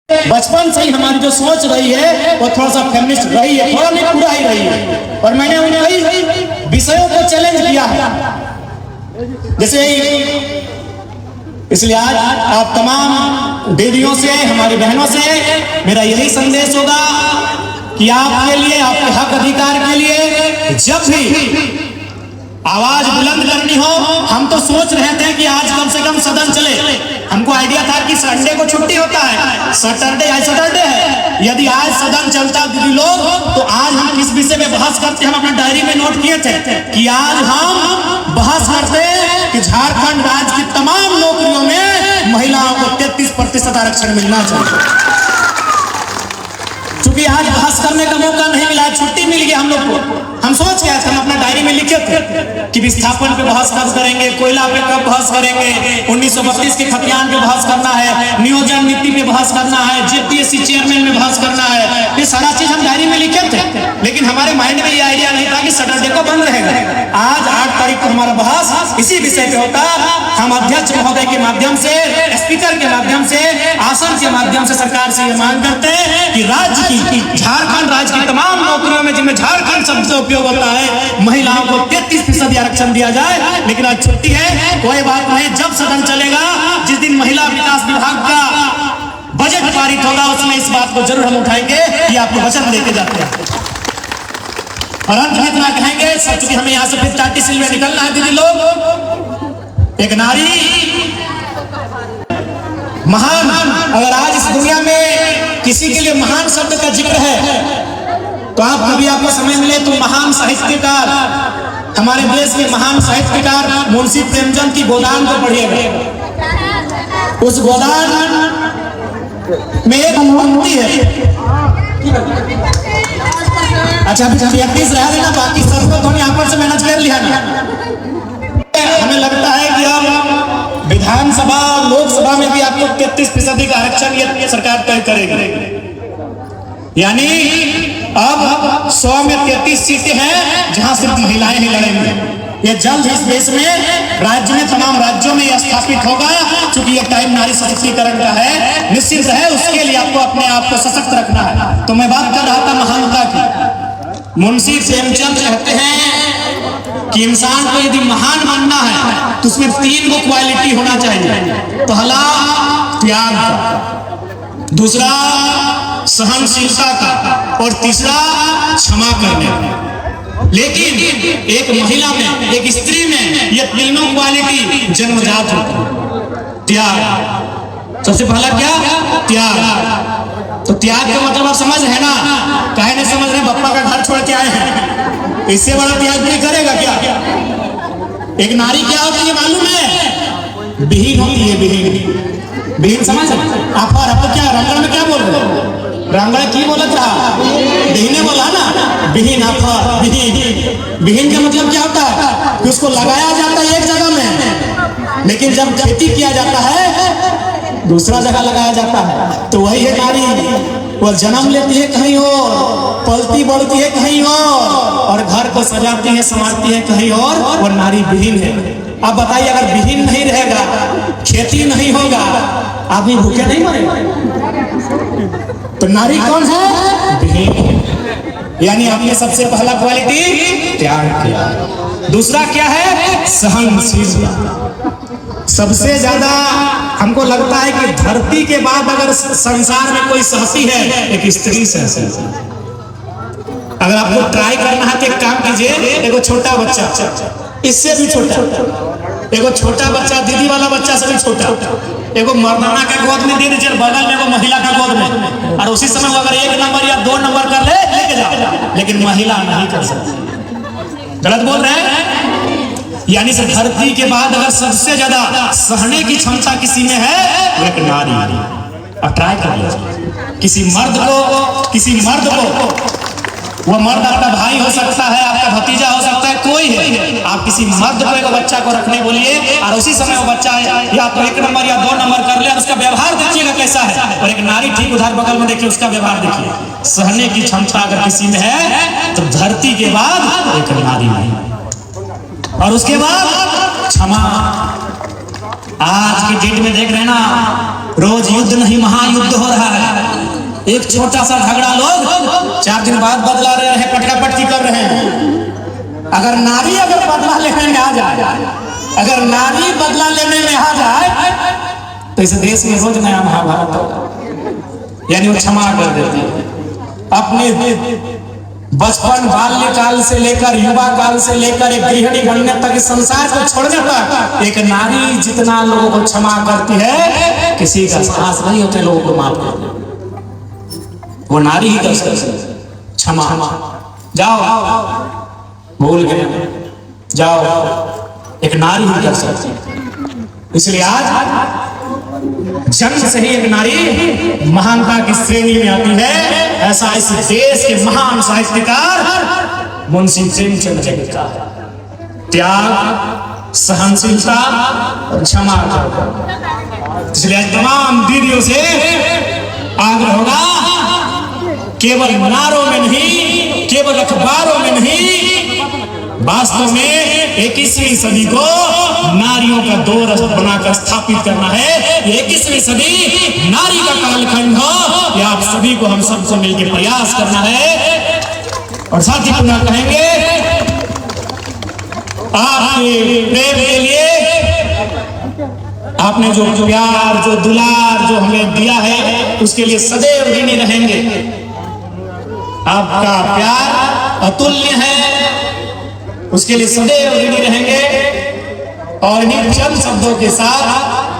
बचपन से ही हमारी जो सोच रही है वो थोड़ा सा फेमिनिस्ट रही है, थोड़ा नहीं पूरा ही रही है। और मैंने उन कई विषयों को चैलेंज किया है, जैसे इसलिए आज आप तमाम दीदियों से, हमारी बहनों से मेरा यही संदेश होगा कि आपके लिए, आपके हक अधिकार के लिए जब भी आवाज बुलंद करनी हो, हम तो सोच रहे थे कि आज कम से कम सदन चले। हमको आइडिया था कि संडे को छुट्टी होता है, सैटरडे आज सैटरडे है, यदि आज सदन चलता दीदी लोग तो आज हम किस विषय में बहस करते। हम अपना डायरी में नोट किए थे कि आज हम बहस करते कि झारखंड राज्य की तमाम नौकरियों में महिलाओं को 33% आरक्षण मिलना चाहिए। चूंकि आज बहस करने का मौका नहीं मिला, छुट्टी मिल गया हम लोग को। हम सोच गए थे, हम अपना डायरी में लिखे थे कि विस्थापन पे बहस कब करेंगे, कोयला पे कब बहस करेंगे, 1932 के खतियान पे बहस करना है, नियोजन नीति पे बहस करना है, जेपीएससी चेयरमैन में बहस करना है। ये सारा चीज हम डायरी में लिखे थे, लेकिन हमारे माइंड में ये आइडिया नहीं था कि सैटरडे को बंद रहेगा। आज 8 तारीख को हमारा बहस इसी विषय पे होता। हम अध्यक्ष महोदय के माध्यम से, स्पीकर के माध्यम से, आसन के माध्यम से सरकार से ये मांग करते हैं कि राज्य की, झारखंड राज्य की तमाम नौकरियों में जिनमें झारखंड शब्द का उपयोग होता है, महिलाओं को 33% आरक्षण दिया जाए। लेकिन आज छुट्टी है, कोई बात नहीं, जब सदन चलेगा, जिस दिन महिला विकास विभाग का बजट पारित होगा, उसमें इस बात को जरूर हम उठाएंगे कि आपको वचन देके जाते हैं। और अंत में इतना कहेंगे, सब चूंकि हमें यहाँ से फिर टाटी सिल में निकलना है दीदी लोग, एक नारी महान, अगर आज इस दुनिया में किसी के लिए महान शब्द का जिक्र है तो आप कभी आपको समय मिले तो महान साहित्यकार, हमारे देश के महान साहित्यकार मुंशी प्रेमचंद की गोदान को पढ़िएगा। उस गोदान में एक पंक्ति है, अच्छा अभी 31 रह देना, बाकी सबको थोड़ी आपस से मैनेज कर लिया ना। हमें लगता है कि अब विधानसभा, लोकसभा में भी आपको 33% का आरक्षण ये सरकार तय करेगी। यानी अब 100 में 33 सीटें हैं जहां सिर्फ महिलाएं ही लड़ेंगी। ये जल्द इस देश में, राज्य में, तमाम राज्यों में यह स्थापित होगा। चूंकि ये टाइम नारी सशक्तिकरण का है, निश्चित है उसके लिए आपको अपने आप को सशक्त रखना है। तो मैं बात कर रहा था महानता की। मुंशी प्रेमचंद कहते हैं कि इंसान को यदि महान बनना है तो उसमें 3 गो क्वालिटी होना चाहिए। पहला त्याग का, दूसरा सहनशीलता का, और तीसरा क्षमा करने का। लेकिन एक महिला में, एक स्त्री में ये तीनों क्वालिटी जन्मजात होती है। त्याग सबसे पहला, क्या? त्याग। तो त्याग का मतलब आप समझ है ना? काहे नहीं समझ रहे? बप्पा का घर छोड़ के आए हैं, इससे बड़ा त्याग नहीं करेगा क्या? एक नारी क्या होती है मालूम है? विहीन होती है, विहीन। विहीन समझ? आप क्या रंगड़ में क्या बोल रहे हो? रंगड़ की बोलत रहा, विहीने बोला ना, विहीन। विहीन का मतलब क्या होता है? कि उसको लगाया जाता है एक जगह में, लेकिन जब खेती किया जाता है दूसरा जगह लगाया जाता है। तो वही है नारी, वह जन्म लेती है कहीं और, पलती बढ़ती है कहीं और घर को सजाती है, संवारती है कहीं और। वह नारी विहीन है। अब बताइए, अगर विहीन नहीं रहेगा, खेती नहीं होगा, आदमी भूखे नहीं मरेगा। तो नारी कौन है? विहीन। यानी आपने सबसे पहला क्वालिटी त्याग किया। दूसरा क्या है? सहनशीलता। सबसे ज्यादा हमको लगता है कि धरती के बाद अगर संसार में कोई सहती है, एक स्त्री सहती है। अगर आपको ट्राई करना है तो एक काम कीजिए, एगो छोटा बच्चा, इससे भी छोटा, एगो छोटा बच्चा, दीदी वाला बच्चा से भी छोटा, एगो मर्दाना का गोद में दे दीजिए, बगल में एगो महिला का गोद में, और उसी समय अगर 1 नंबर या 2 नंबर कर लेके जाओ। लेकिन महिला नहीं कर सकती। गलत बोल रहे हैं? यानी से धरती के बाद अगर सबसे ज्यादा सहने की क्षमता किसी में है, वो एक नारी। अब ट्राई कर लीजिए, किसी मर्द को, वो मर्द आपका भाई हो सकता है, आपका भतीजा हो सकता है, कोई है, आप किसी मर्द को, एक बच्चा को रखने बोलिए, और उसी समय वो बच्चा या तो 1 नंबर या 2 नंबर कर ले, और उसका व्यवहार देखिएगा कैसा है। और एक नारी ठीक उधर बगल में देखिए, उसका व्यवहार देखिए। सहने की क्षमता अगर किसी में है तो धरती के बाद एक नारी है। और उसके बाद क्षमा। आज की डेट में देख रहे हैं ना, रोज युद्ध नहीं महायुद्ध हो रहा है। एक छोटा सा झगड़ा लोग 4 दिन बाद बदला रहे हैं, पटका पटकी कर रहे हैं। अगर नारी बदला लेने में आ जाए, अगर नारी बदला लेने में आ जाए तो इस देश में रोज नया महाभारत होगा। यानी वो क्षमा कर देती है। अपने बचपन बाल्यकाल से लेकर युवा काल से लेकर एक गृहिणी बनने तक, इस संसार को छोड़ने तक एक नारी जितना लोगों को क्षमा करती है, किसी का साहस नहीं होते लोगों को माफ करने। वो नारी ही कर सकती है क्षमा। जाओ भूल गए, जाओ, एक नारी ही कर सकती है। इसलिए आज जन्म से ही एक नारी महानता की श्रेणी में आती है। ऐसा इस देश के महान साहित्यकार मुंशी प्रेमचंद जी का त्याग, सहनशीलता और क्षमा। इसलिए तमाम दीदियों से आग्रह होगा, केवल नारों में नहीं, केवल अखबारों में नहीं, वास्तव में 21वीं सदी को नारियों का दौर बनाकर स्थापित करना है। 21वीं सदी नारी का कालखंड हो, या आप सभी को, हम सबको मिलकर प्रयास करना है। और साथ ही पुनः कहेंगे, आपके प्रेम के लिए, आपने जो प्यार, जो दुलार जो हमें दिया है, उसके लिए सदैव ऋणी रहेंगे। आपका प्यार अतुल्य है, उसके लिए सदैव ऋणी रहेंगे। और इन्हीं चंद शब्दों के साथ,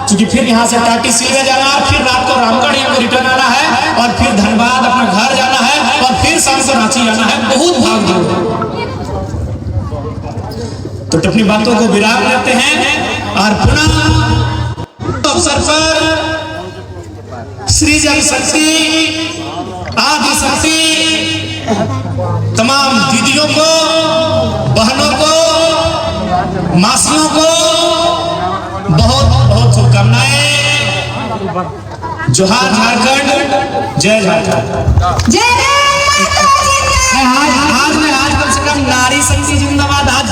क्योंकि फिर यहाँ से टाटी सिलवे जाना है, फिर रात को रामगढ़ यहाँ को रिटर्न आना है, और फिर धनबाद अपना घर जाना है, और फिर शाम को रांची जाना है। बहुत भाग दौड़। तो अपनी बातों को विराम देते हैं और पुनः अवसर पर श्री जन शक्ति, आदि शक्ति, तमाम दीदियों को, बहनों को, मासियों को बहुत बहुत शुभकामनाएं। जोहार झारखंड, जय झारखंड, जय। आज कम से कम नारी शक्ति जिंदाबाद। आज